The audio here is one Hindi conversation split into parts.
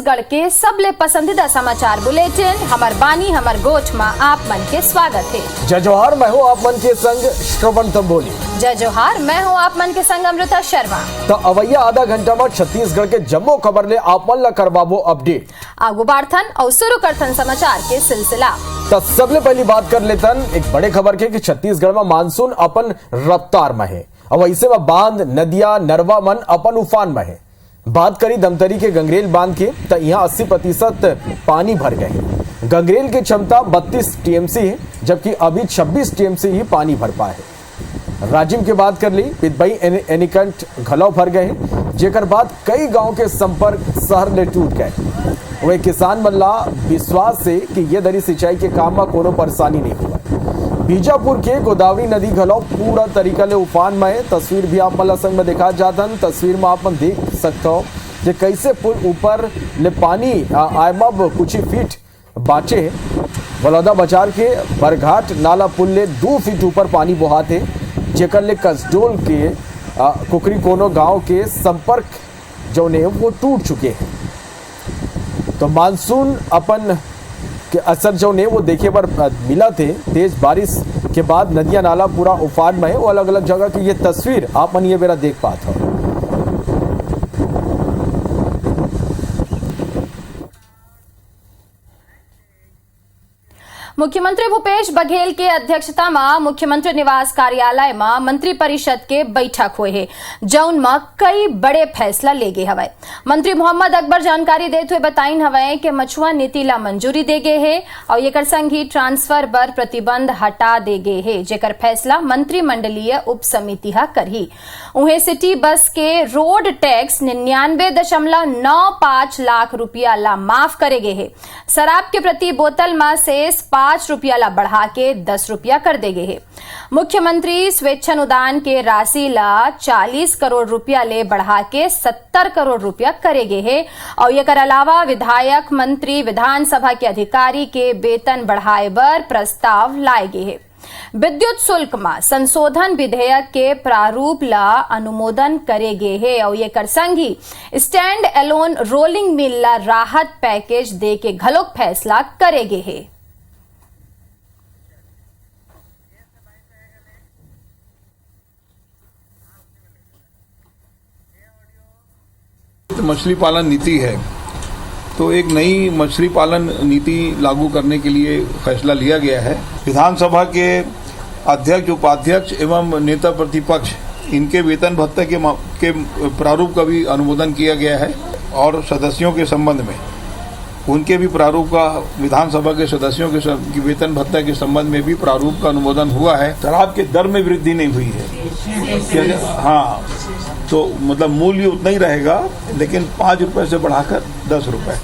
छत्तीसगढ़ के सबले पसंदीदा समाचार बुलेटिन हमर बानी हमर गोठ में आप मन के स्वागत है। जय जोहार, मैं हूँ आप मन के संग श्रवण तंबोली। जय जोहार, मैं हूँ आप मन के संग अमृता शर्मा। तो अवैया आधा घंटा में छत्तीसगढ़ के जम्मो खबर ले आप मन ला करवाबो अपडेट। आगू बाढ़थन और शुरू करथन समाचार के सिलसिला। तो सबले पहली बात कर लेतन एक बड़े खबर के कि छत्तीसगढ़ में मानसून अपन रफ्तार में है और वैसे में बांध नदिया नरवा मन अपन उफान में है। बात करी दमतरी के गंगरेल बांध के तो यहाँ 80% पानी भर गए। गंगरेल की क्षमता 32 टीएमसी है, जबकि अभी 26 टीएमसी ही पानी भर पाए है। राजिम की बात कर ली, पितबई एनीकंठ घलौ भर गए, जेकर बाद कई गांव के संपर्क शहर ले टूट गए। वही किसान मल्ला विश्वास से कि ये दरी सिंचाई के काम में कोनो परेशानी नहीं हुआ। बीजापुर के गोदावरी नदी घलौ पूरा तरीका ले उफान में है। तस्वीर भी आप मला संग में देखा जाता। तस्वीर में आप देख सकते हो कि कैसे पुल ऊपर ले पानी आयमब कुछ ही फीट बाचे है। बलौदा बाजार के बरघाट नाला पुल ले 2 फीट ऊपर पानी बहाते, जेकर ले कसडोल के कुकरी कोनो गांव के संपर्क जो ने वो टूट चुके हैं। तो मानसून अपन के असर जो ने वो देखे पर मिला थे। तेज बारिश के बाद नदियां नाला पूरा उफान में है। वो अलग अलग जगह की ये तस्वीर आप मन ये मेरा देख पाते हो। मुख्यमंत्री भूपेश बघेल के अध्यक्षता में मुख्यमंत्री निवास कार्यालय में मंत्री परिषद के बैठक हुए है, जौन में कई बड़े फैसला ले गए हवे। मंत्री मोहम्मद अकबर जानकारी देते हुए बताइन हवे कि मछुआ नीति ला मंजूरी दे गए है और एकर संग ही ट्रांसफर पर प्रतिबंध हटा दे गए है, जेकर फैसला मंत्रिमंडलीय उप समिति हा करही। उन्हें सिटी बस के रोड टैक्स 99.95 लाख रुपया ला माफ करे गए है। शराब के प्रति बोतल में शेष 5 रुपया ला बढ़ा के 10 रुपया कर दे गए है। मुख्यमंत्री स्वेच्छानुदान के राशि ला 40 करोड़ रुपया ले बढ़ा के 70 करोड़ रुपया करे गए है और एकर अलावा विधायक मंत्री विधानसभा के अधिकारी के वेतन बढ़ाए बर प्रस्ताव लाए गए है। विद्युत शुल्क में संशोधन विधेयक के प्रारूप ला अनुमोदन करे गए है और एकर संग ही स्टैंड एलोन रोलिंग मिल ला राहत पैकेज दे के घलोक फैसला करे गए है। मछली पालन नीति है, तो एक नई मछली पालन नीति लागू करने के लिए फैसला लिया गया है। विधानसभा के अध्यक्ष उपाध्यक्ष एवं नेता प्रतिपक्ष इनके वेतन भत्ते के प्रारूप का भी अनुमोदन किया गया है और सदस्यों के संबंध में उनके भी प्रारूप का, विधानसभा के सदस्यों के वेतन भत्ते के संबंध में भी प्रारूप का अनुमोदन हुआ है। शराब के दर में वृद्धि नहीं हुई है। हाँ, तो मतलब मूल्य उतना ही रहेगा, लेकिन 5 रुपए से बढ़ाकर 10 रुपए।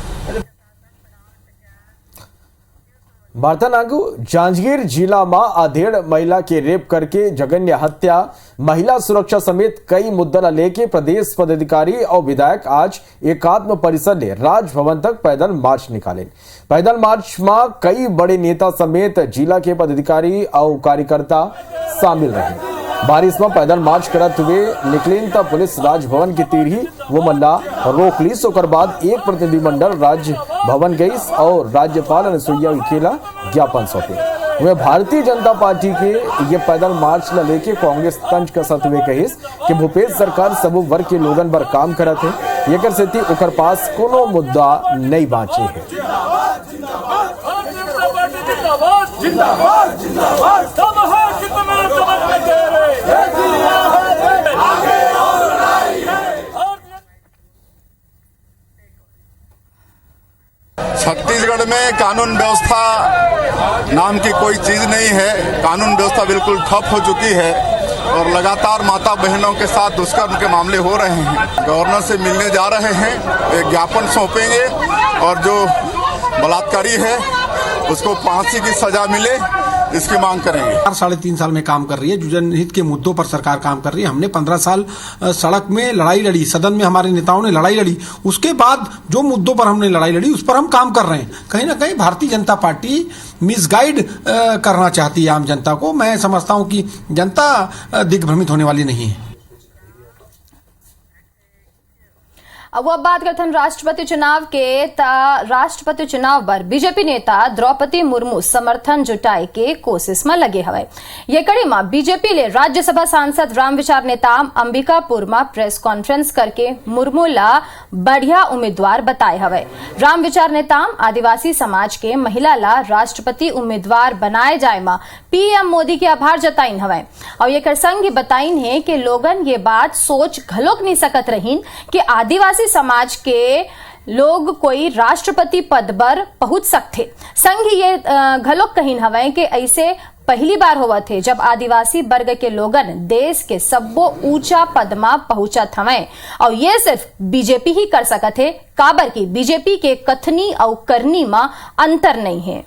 बार्तानागु जांजगीर जिला में आधेड़ महिला के रेप करके जघन्य हत्या, महिला सुरक्षा समेत कई मुद्दा लेके प्रदेश पदाधिकारी और विधायक आज एकात्म परिषद ने राजभवन तक पैदल मार्च निकाले। पैदल मार्च में कई बड़े नेता समेत जिला के पदाधिकारी और कार्यकर्ता शामिल रहे। बारिश में पैदल मार्च करते हुए निकलिन तब पुलिस राजभवन की तीर ही वो मल्ला रोक ली। सोकर बाद एक प्रतिनिधिमंडल राजभवन गई और राज्यपाल अनुसुईया उइके ज्ञापन सौंपे। वे भारतीय जनता पार्टी के ये पैदल मार्च ला लेके कांग्रेस तंज कसत हुए कहिस कि भूपेश सरकार सब वर्ग के लोगन पर काम करत है, एकर सेती ओकर पास कोनो मुद्दा नहीं बाँचे है। छत्तीसगढ़ में कानून व्यवस्था नाम की कोई चीज नहीं है। कानून व्यवस्था बिल्कुल ठप हो चुकी है और लगातार माता बहनों के साथ दुष्कर्म के मामले हो रहे हैं। गवर्नर से मिलने जा रहे हैं, एक ज्ञापन सौंपेंगे और जो बलात्कारी है उसको फांसी की सजा मिले, इसकी मांग करेंगे। 3.5 साल में काम कर रही है, जो जनहित के मुद्दों पर सरकार काम कर रही है। हमने 15 साल सड़क में लड़ाई लड़ी, सदन में हमारे नेताओं ने लड़ाई लड़ी, उसके बाद जो मुद्दों पर हमने लड़ाई लड़ी उस पर हम काम कर रहे हैं। कहीं ना कहीं भारतीय जनता पार्टी मिसगाइड करना चाहती है आम जनता को। मैं समझता हूं कि जनता दिग्भ्रमित होने वाली नहीं है। अब वो बात करते हैं राष्ट्रपति चुनाव के राष्ट्रपति चुनाव पर बीजेपी नेता द्रौपदी मुर्मू समर्थन जुटाए के कोशिश में लगे हवे। ये कड़ी में बीजेपी ले राज्यसभा सांसद राम विचार नेताम अंबिकापुर में प्रेस कॉन्फ्रेंस करके मुर्मू ला बढ़िया उम्मीदवार बताए हवे। राम विचार नेताम आदिवासी समाज के महिला ला राष्ट्रपति उम्मीदवार बनाए जाए में पीएम मोदी के आभार जताइन हवे और ये संग बताइन है कि लोगन ये बात सोच घलोक नहीं सकत रहीन कि आदिवासी समाज के लोग कोई राष्ट्रपति पद पर पहुंच सकते। संग ये घलोक कहीन हवे कि ऐसे पहली बार हुआ थे जब आदिवासी वर्ग के लोगन देश के सबो ऊंचा पद में पहुंचत हवे और ये सिर्फ बीजेपी ही कर सकत है। काबर की बीजेपी के कथनी और करनी में अंतर नहीं है।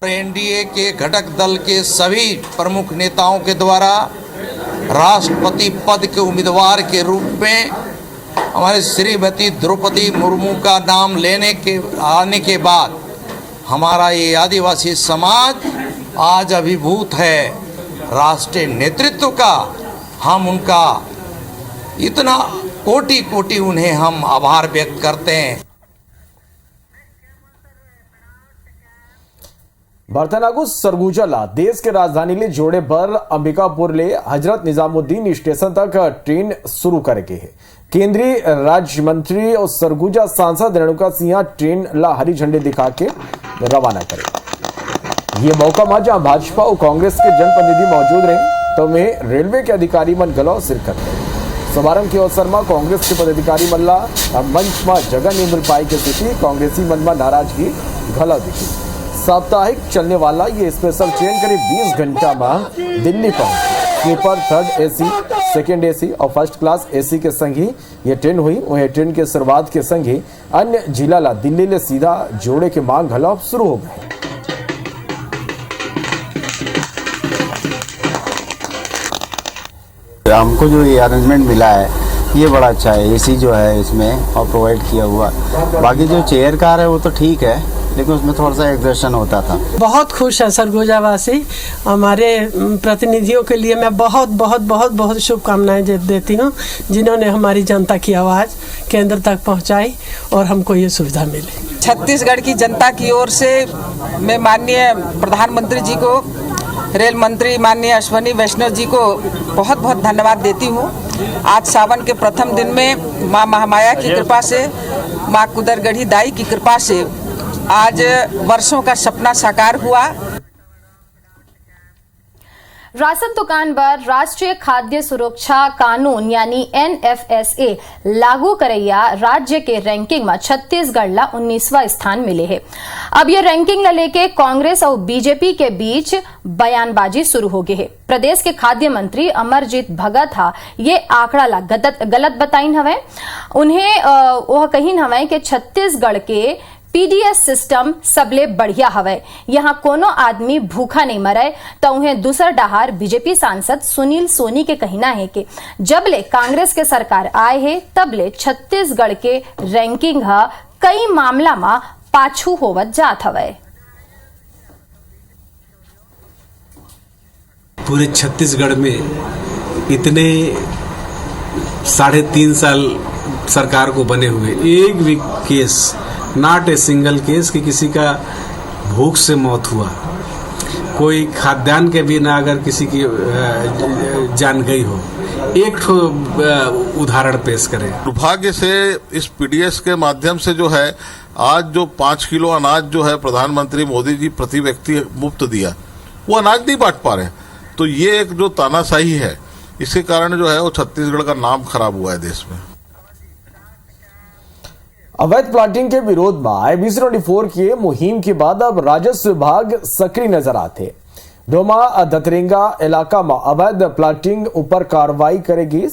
एनडीए के घटक दल के सभी प्रमुख नेताओं के द्वारा राष्ट्रपति पद के उम्मीदवार के रूप में हमारे श्रीमती द्रौपदी मुर्मू का नाम आने के बाद हमारा ये आदिवासी समाज आज अभिभूत है राष्ट्रीय नेतृत्व का। हम उनका इतना कोटि कोटि उन्हें हम आभार व्यक्त करते हैं। बर्तनागु सरगुजा ला देश के राजधानी ले जोड़े बर अंबिकापुर ले हजरत निजामुद्दीन स्टेशन तक ट्रेन शुरू करेगी है। केंद्रीय राज्य मंत्री और सरगुजा सांसद रेणुका सिंह ट्रेन ला हरी झंडी दिखा के रवाना करे। ये मौका में जहां भाजपा और कांग्रेस के जनप्रतिनिधि मौजूद रहे तो में रेलवे के अधिकारी मन गलो शिरकत करे। समारोह के अवसर में कांग्रेस के पदाधिकारी मल्ला मंच में जगह नहीं मिल पाई के स्थिति कांग्रेसी मन में नाराजगी घला दिखी। साप्ताहिक चलने वाला ये स्पेशल ट्रेन करीब 20 घंटा में दिल्ली पहुंची। Sleeper, third AC, second AC और फर्स्ट क्लास एसी के संग ही ये ट्रेन हुई। वहीं ट्रेन के शुरुआत के संग ही अन्य जिला ला दिल्ली ले सीधा जोड़े के मांग घलाव शुरू हो गए। हमको जो ये अरेंजमेंट मिला है ये बड़ा अच्छा है। एसी जो है इसमें और प्रोवाइड किया हुआ, बाकी जो चेयर कार है वो तो ठीक है लेकिन उसमें थोड़ा सा एग्जर्शन होता था। बहुत खुश है सरगुजा वासी। हमारे प्रतिनिधियों के लिए मैं बहुत बहुत बहुत बहुत शुभकामनाएं देती हूँ जिन्होंने हमारी जनता की आवाज़ केंद्र तक पहुँचाई और हमको ये सुविधा मिली। छत्तीसगढ़ की जनता की ओर से मैं माननीय प्रधानमंत्री जी को, रेल मंत्री माननीय अश्विनी वैष्णव जी को बहुत बहुत धन्यवाद देती हूँ। आज सावन के प्रथम दिन में माँ महामाया की कृपा से, माँ कुदरगढ़ी दाई की कृपा से आज वर्षों का सपना साकार हुआ। राशन दुकान पर राष्ट्रीय खाद्य सुरक्षा कानून यानी NFSA लागू करैया राज्य के रैंकिंग में छत्तीसगढ़ ला 19वां स्थान मिले है। अब ये रैंकिंग ला लेके कांग्रेस और बीजेपी के बीच बयानबाजी शुरू हो गई है। प्रदेश के खाद्य मंत्री अमरजीत भगत ये आंकड़ा ला गलत बताइन हवे। उन्हें वह कहीन हवे कि छत्तीसगढ़ के पीडीएस सिस्टम सबले बढ़िया हवे। यहाँ कोनो आदमी भूखा नहीं मरे तो उन्हें दूसर डहार बीजेपी सांसद सुनील सोनी के कहना है कि जबले कांग्रेस के सरकार आए है तबले छत्तीसगढ़ के रैंकिंग कई मामला में पाछू होवत जात हवे। पूरे छत्तीसगढ़ में इतने 3.5 साल सरकार को बने हुए एक भी case, not a single case कि किसी का भूख से मौत हुआ, कोई खाद्यान्न के बिना अगर किसी की जान गई हो, एक उदाहरण पेश करें। दुर्भाग्य से इस पीडीएस के माध्यम से जो है आज जो 5 किलो अनाज जो है प्रधानमंत्री मोदी जी प्रति व्यक्ति मुफ्त दिया, वो अनाज नहीं बांट पा रहे। तो ये एक जो तानाशाही है, इसके कारण जो है वो छत्तीसगढ़ का नाम खराब हुआ है देश में। अवैध प्लाटिंग के विरोध में IBC 24 की मुहिम के बाद अब राजस्व विभाग सक्रिय नजर आते। डोमा दतरेंगा इलाका में अवैध प्लाटिंग ऊपर कार्रवाई करेगी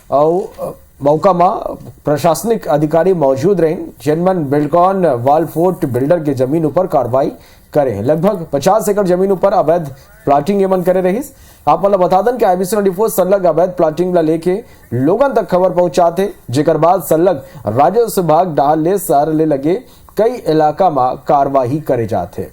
और मौका में प्रशासनिक अधिकारी मौजूद रहे जनमन बिल्डकॉन वालफोर्ट बिल्डर के जमीन ऊपर कार्रवाई करे। लगभग 50 एकड़ जमीन ऊपर अवैध प्लाटिंग एमन करे रही। आप मतलब बता दें कि IBC 24 सलग अवैध प्लाटिंग ला लेके लोगन तक खबर पहुंचाते, जेकर बाद सलग राजस्व विभाग डाल ले शहर ले लगे कई इलाका में कार्यवाही करे जाते।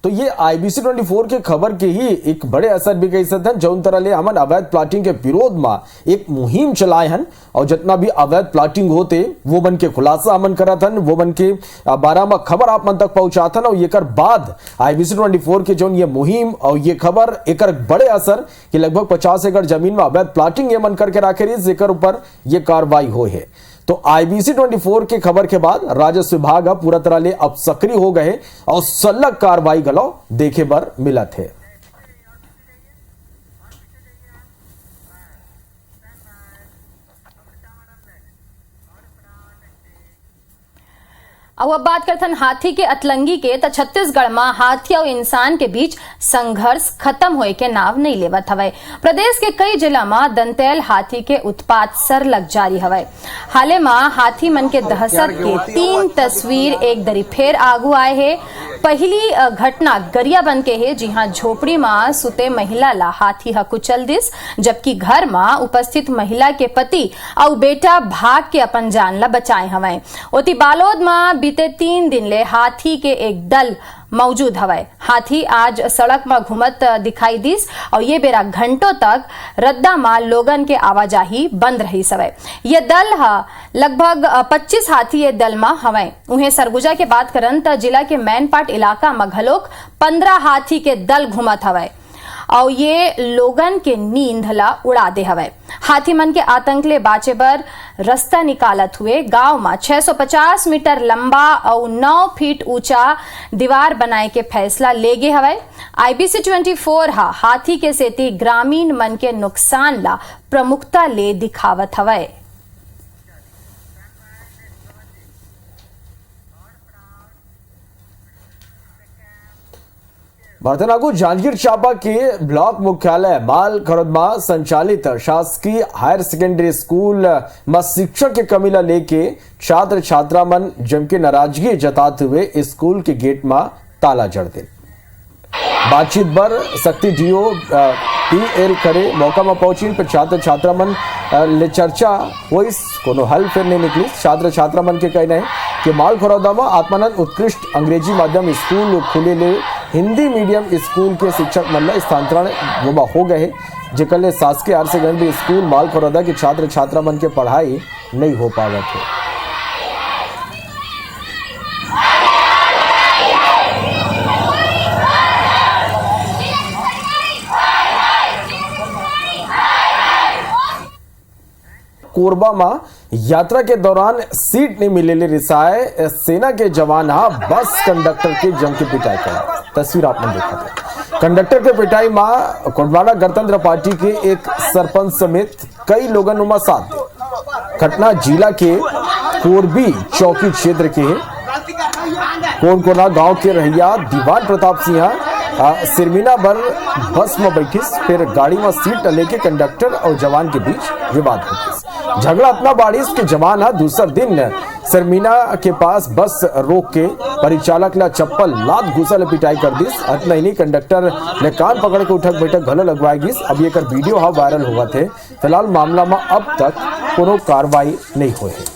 तो ये IBC 24 के खबर के ही एक बड़े असर भी कही सकते हैं। जौन तरह ले हमन अवैध प्लाटिंग के विरोध में एक मुहिम चलाए हन और जितना भी अवैध प्लाटिंग होते वो बन के खुलासा हमन करत हन, वो बन के बारह में खबर आप मन तक पहुंचात हन। और ये कर बाद IBC 24 के जौन ये मुहिम और ये खबर एक बड़े असर कि लगभग 50 एकड़ जमीन में अवैध प्लाटिंग ये मन करके राखे रही, जेकर ऊपर ये कार्रवाई हो है। तो IBC 24 के खबर के बाद राजस्व विभाग पूरा तरह ले अब सक्रिय हो गए और सलग कार्रवाई गलो देखे बर मिलत है। अब बात करते हैं हाथी के अतलंगी के। तो छत्तीसगढ़ में हाथी और इंसान के बीच संघर्ष खत्म होए के नाव नहीं लेवत हवे। प्रदेश के कई जिला में दंतैल हाथी के उत्पात सरलग जारी हवे। हाले में हाथी मन के दहशत के 3 तस्वीर एक दरी फेर आगू आए है। पहली घटना गरियाबंद के है, जी हाँ, झोपड़ी में सुते महिला ला हाथी ह कुचल दिस, जबकि घर में उपस्थित महिला के पति और बेटा भाग के अपन जान ला बचाए हवे। ओती बालोद में बीते 3 दिन ले हाथी के एक दल मौजूद हवे। हाथी आज सड़क में घूमत दिखाई दिस और ये बेरा घंटों तक रद्दा में लोगन के आवाजाही बंद रही सवे। ये दल लगभग 25 हाथी ये दल में हवे। उन्हें सरगुजा के बात करन त जिला के मैनपाट इलाका में घलोक 15 हाथी के दल घूमत हवे और ये लोगन के नींद ला उड़ा दे हवे। हाथी मन के आतंक ले बाचे बर रास्ता निकालत हुए गांव में 650 मीटर लंबा और 9 फीट ऊंचा दीवार बनाए के फैसला ले गे हवे। IBC 24 हाथी के सेती ग्रामीण मन के नुकसान ला प्रमुखता ले दिखावत हवे। भरतनागु जांजगीर चांपा के ब्लॉक मुख्यालय माल खरदमा संचालित शासकीय हायर सेकेंडरी स्कूल में शिक्षक के कमी ला लेके छात्र छात्रा मन जम के नाराजगी जताते हुए स्कूल के गेट में ताला जड़ दे। बातचीत बर शक्ति डीओ PL करे मौका में पहुंची पर छात्र छात्रा मन ले चर्चा हुई, कोनो हल फिर नहीं निकली। छात्र छात्रा मन के कहना है कि माल खरौदा में आत्मानंद उत्कृष्ट अंग्रेजी माध्यम स्कूल खुले ले हिंदी मीडियम स्कूल के शिक्षक मन ला स्थानांतरण हो गए है, जेकर ले शासकीय हायर सेकेंडरी स्कूल माल खरौदा के छात्र छात्रा मन के पढ़ाई नहीं हो पावत है। कोरबा में यात्रा के दौरान सीट नहीं मिले रिसाए सेना के जवान बस कंडक्टर के जम के पिटाई कर तस्वीर आपने देखा था। कंडक्टर के पिटाई में कोडवाड़ा गणतंत्र पार्टी के एक सरपंच समेत कई लोगन उमा साथ। घटना जिला के कोरबी चौकी क्षेत्र के कोनकोना गांव के रहिया दीवान प्रताप सिंह सिरमिना बर बस में बैठिस, फिर गाड़ी में सीट लेके कंडक्टर और जवान के बीच विवाद होतिस। झगड़ा इतना बारिश के जवान दूसरा दिन सिरमिना के पास बस रोक के परिचालक ला चप्पल लात घुसा ले पिटाई कर दिस। इतना ही नहीं, कंडक्टर ने कान पकड़ के उठक बैठक घलो लगवाई गिस। अब ये कर वीडियो वायरल हुआ थे। फिलहाल मामला में अब तक कोनो कार्रवाई नहीं हुई है।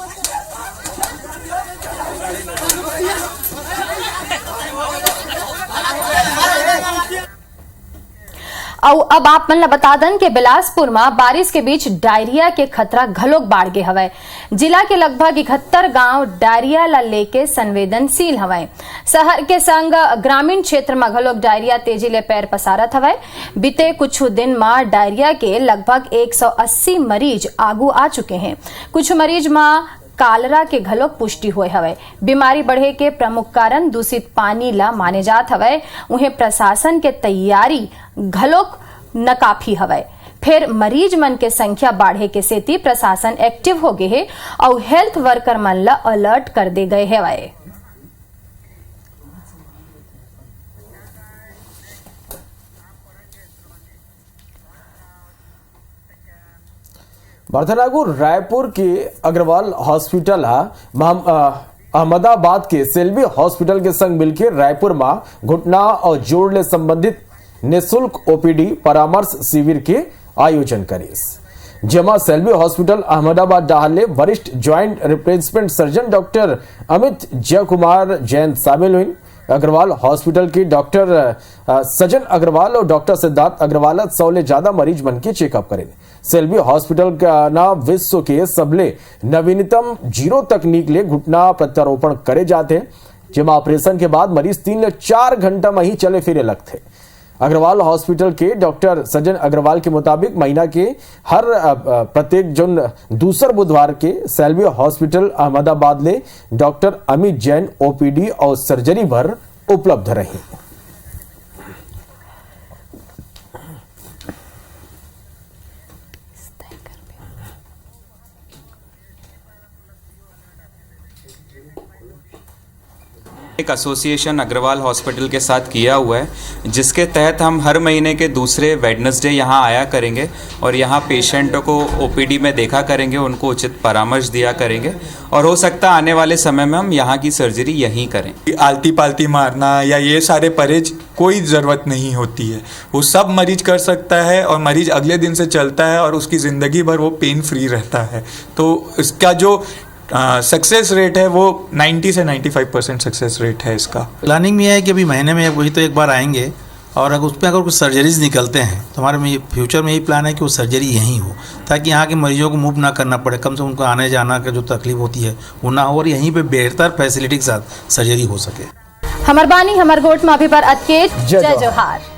और अब आप मन ला बता दन के बिलासपुर में बारिश के बीच डायरिया के खतरा घलोक बाढ़ गे हवे। जिला के लगभग 71 गांव डायरिया ला लेके संवेदनशील हवे। शहर के संग ग्रामीण क्षेत्र में घलोक डायरिया तेजी ले पैर पसारत हवे। बीते कुछ दिन में डायरिया के लगभग 180 मरीज आगू आ चुके हैं। कुछ मरीज में कालरा के घलोक पुष्टि हुए हवे। बीमारी बढ़े के प्रमुख कारण दूषित पानी ला माने जात हवे। उन्हें प्रशासन के तैयारी घलोक नकाफी हवे। फिर मरीज मन के संख्या बढ़े के सेती प्रशासन एक्टिव हो गए है और हेल्थ वर्कर मन ला अलर्ट कर दे गए हवे। भरतनागु रायपुर के अग्रवाल हॉस्पिटल अहमदाबाद के सेल्वी हॉस्पिटल के संग मिलकर रायपुर में घुटना और जोड़ ले संबंधित निःशुल्क ओपीडी परामर्श शिविर के आयोजन करीस, जेमा सेल्वी हॉस्पिटल अहमदाबाद डाहले वरिष्ठ joint replacement surgeon doctor Amit Jaikumar Jain शामिल हुई। अग्रवाल हॉस्पिटल के डॉक्टर सजन अग्रवाल और डॉक्टर सिद्धार्थ अग्रवाल 100 ले ज्यादा मरीज बन के चेकअप करें। सेल्वी हॉस्पिटल का ना विश्व के सबले नवीनतम जीरो तकनीक ले घुटना प्रत्यारोपण करे जाते हैं, जेमा ऑपरेशन के बाद मरीज 3 ले 4 घंटा में ही चले फिरे लगते। अग्रवाल हॉस्पिटल के डॉक्टर सजन अग्रवाल के मुताबिक महीना के हर प्रत्येक जो दूसर बुधवार के सेल्वी हॉस्पिटल अहमदाबाद ले डॉक्टर अमित जैन ओपीडी और सर्जरी भर उपलब्ध रही। एक एसोसिएशन अग्रवाल हॉस्पिटल के साथ किया हुआ है, जिसके तहत हम हर महीने के दूसरे वेडनेसडे यहाँ आया करेंगे और यहाँ पेशेंटों को ओपीडी में देखा करेंगे, उनको उचित परामर्श दिया करेंगे और हो सकता है आने वाले समय में हम यहाँ की सर्जरी यहीं करें। आलती पालती मारना या ये सारे परहेज कोई ज़रूरत नहीं होती है, वो सब मरीज कर सकता है और मरीज अगले दिन से चलता है और उसकी ज़िंदगी भर वो पेन फ्री रहता है। तो इसका जो सक्सेस रेट है वो 90 से 95% सक्सेस रेट है। इसका प्लानिंग में है कि अभी महीने में वही तो एक बार आएंगे और अगर उसमें अगर कुछ सर्जरीज निकलते हैं तो हमारे में फ्यूचर में यही प्लान है कि वो सर्जरी यहीं हो, ताकि यहाँ के मरीजों को मूव ना करना पड़े, कम से कम उनको आने जाना का जो तकलीफ होती है वो ना हो और यहीं पे बेहतर फैसिलिटी के साथ सर्जरी हो सके। हमर बानी हमर गोट में अभी पर अतके जय जोहार।